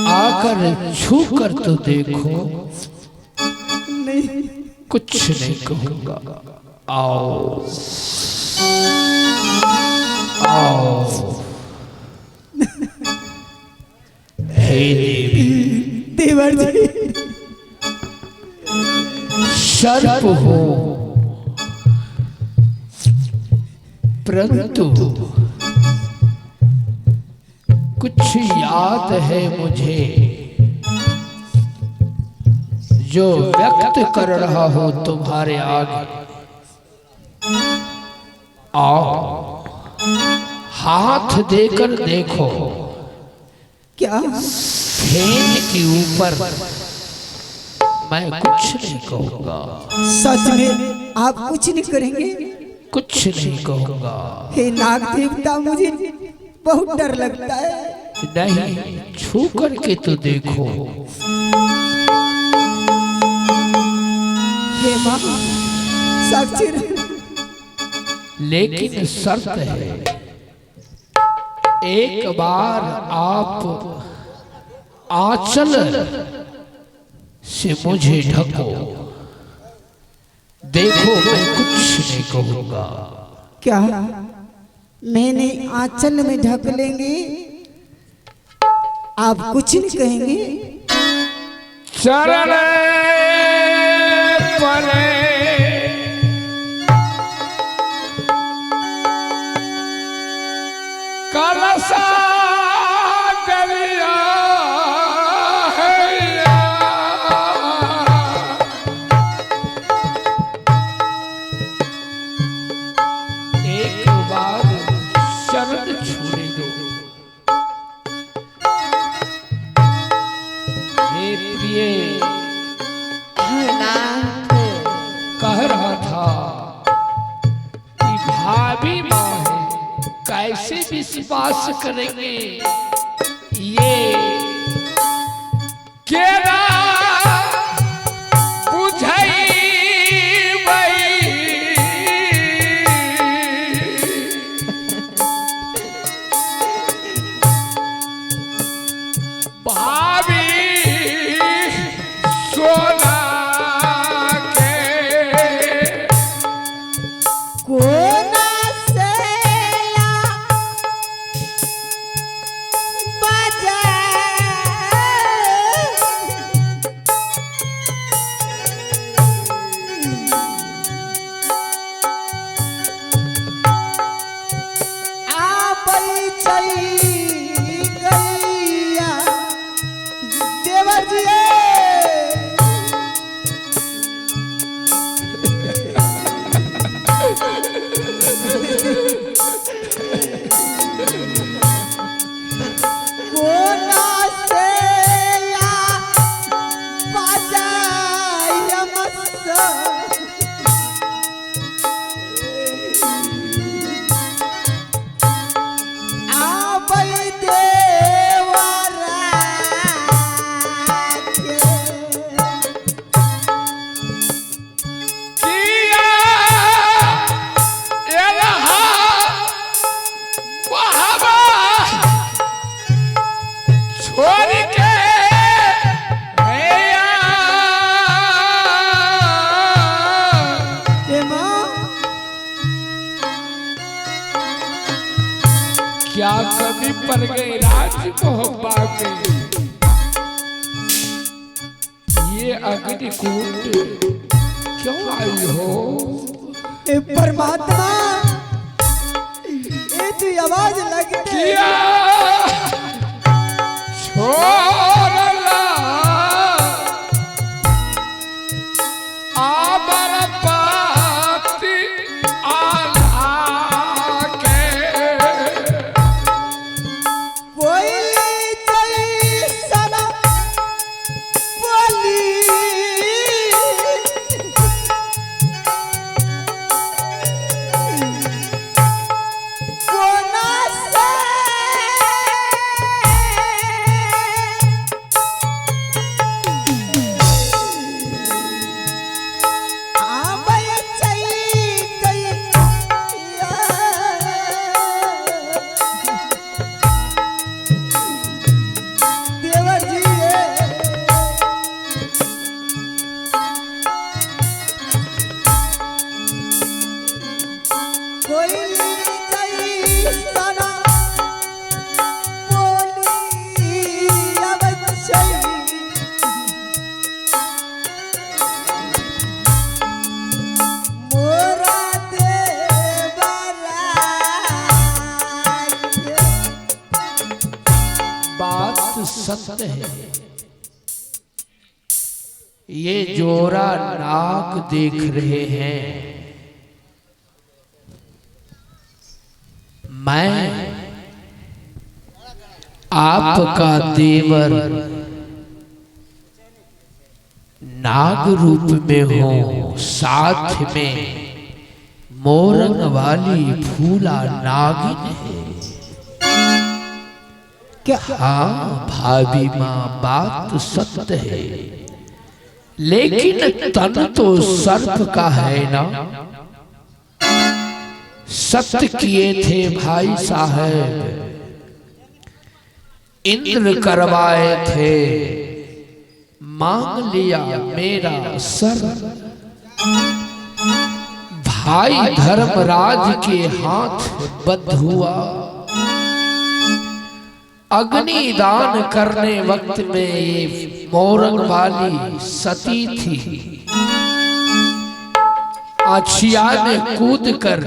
आकर छू कर तो देखो। नहीं, कुछ नहीं कहूंगा। आओ आओ। हे देवी, देवर जी, सर्प हो परंतु कुछ याद है मुझे जो व्यक्त कर रहा हो तुम्हारे आगे। आओ, हाथ देकर देखो। क्या फेन के ऊपर मैं कुछ नहीं कहूंगा। सच में आप कुछ नहीं करेंगे? कुछ नहीं कहूंगा। हे नाग देवता, मुझे बहुत डर लगता है। नहीं, छू करके तो देखो। हे माँ, साक्षी रहो। लेकिन शर्त है, एक बार आप आंचल से मुझे ढको। देखो, मैं कुछ नहीं कहूंगा। क्या मैंने आंचल में ढक लेंगे, आप कुछ नहीं कहेंगे? चरण परे कलसा दरिया है। एक बार शरण छोड़ दो। हे प्रिय, कह रहा था कि भाभी माँ है, कैसे विश्वास करेंगे ये केरा बुझाई भाभी सोना कोना से बजा आप चली गईया देवर जी। कोना से या बजाया मस्त आबै देवरा के। किया एलहा वहाबा छोड़ के हैया। हे माँ, क्या कभी पड़ गए राज मोहब्बा के ये अग्निकुंड क्यों आई हो? हे परमात्मा, ये तो आवाज लगती किया छोड़ला आबर पाती आला के। कोयली चली सना बोली कोना से सत्य है। ये जोरा नाग देख रहे हैं, मैं आपका देवर नाग रूप में हूं, साथ में मोरन वाली फूला नागिन है। क्या? हाँ भाभी माँ, बात सत्य है, लेकिन तन तो सर्प का है ना। सत्य किए थे भाई साहब, इंद्र करवाए थे, मांग लिया मेरा सर। भाई धर्मराज के हाथ बद्ध हुआ, अग्नि दान करने वक्त में ये मोरंग वाली सती थी। आछिया ने कूद कर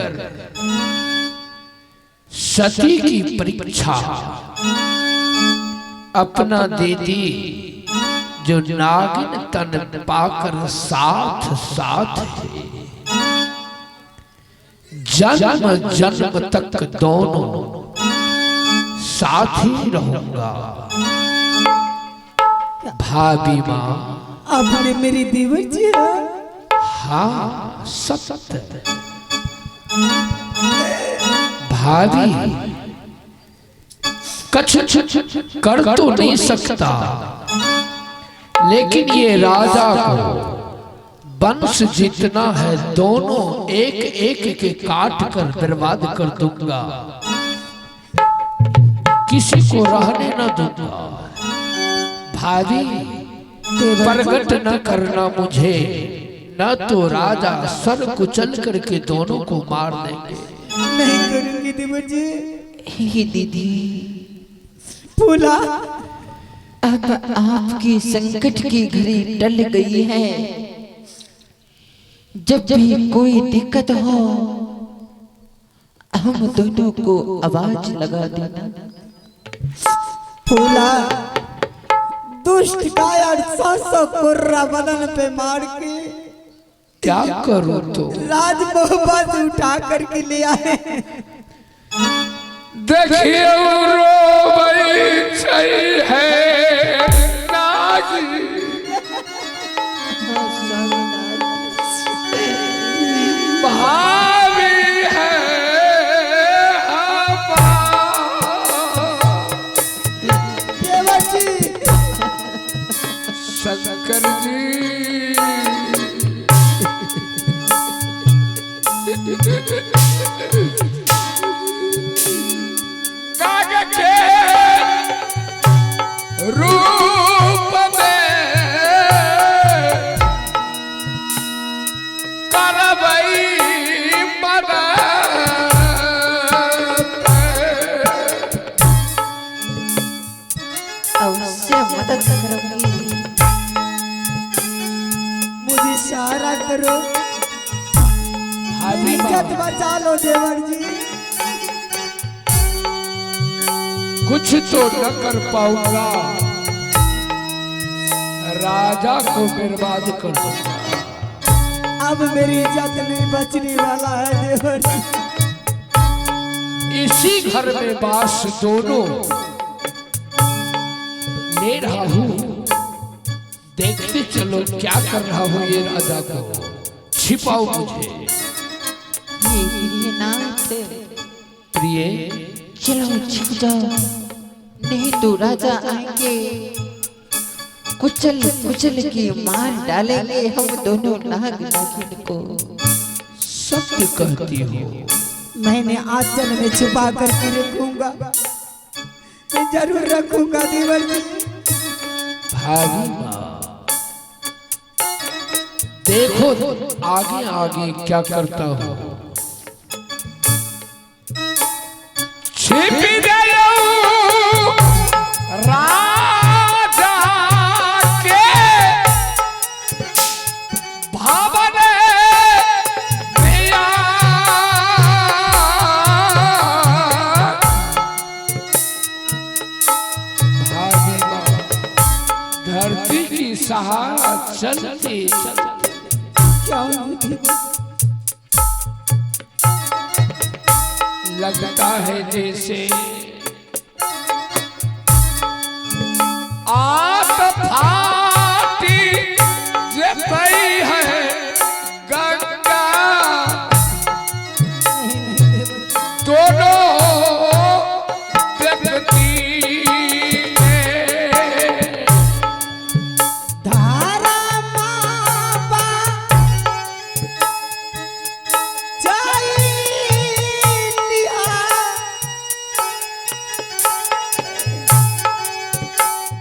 सती की परीक्षा अपना दे दी, जो नागिन तन पाकर साथ साथ है। जन्म जन्म तक दोनों साथ ही रहूंगा। भाभी माँ, आपने मेरी देवर जी? हाँ सत्य। भाभी कुछ कर तो नहीं सकता, लेकिन ये राजा को वंश जितना है दोनों एक एक के काट कर बर्बाद कर दूंगा, किसी को रहने न दूंगा। भाभी प्रकट न करना मुझे, न तो राजा सर कुचल करके दोनों को मार देंगे। नहीं करूंगी देवर जी। हे दीदी, फूला, अब आपकी संकट की घड़ी टल गई है। जब भी कोई दिक्कत हो, हम दोनों को आवाज लगा देना। फूला, दुष्ट कायर 700 कुर्रा बदन पे मार के क्या करूं तो राज मोहब्बत उठा करके ले आए। देखिए रो बड़ी सही है नागी, भाभी है देवर जी, शंकर जी। रूप में करबई मदद, अवश्य मदद करूंगी। मुझे सहारा करो, भाभी इज्जत बचा लो देवर जी। कुछ तो न कर पाऊंगा, राजा को बर्बाद कर दूंगा। अब मेरी इज्जत नहीं बचने वाला है देवर जी। इसी घर में बास दोनों ले रहा हूं, देखते चलो क्या कर रहा हूं ये राजा को। छिपाओ मुझे। हे प्रियनाथ, प्रिय चलो छिप जाओ, नहीं तो राजा आएंगे, कुचल कुचल के मार डालेंगे हम दोनों नाग नागिन को। सत्य कहती हो, मैंने आंचल में छुपा करके रखूंगा, मैं जरूर रखूंगा देवर जी। भाभी माँ देखो आगे आगे क्या करता हूँ। छिप गयो राजा के भवन में, भाभी माँ सहारा चलते चलते क्या हुआ देवी? लगता है जैसे आग फाटी जे पई है गंगा, दोनों व्यक्ति में धारा मापा चाहिया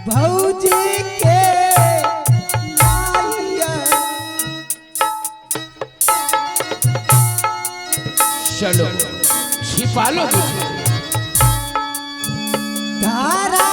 भौजी के माया। चलो छिपा लो मुझे। धारा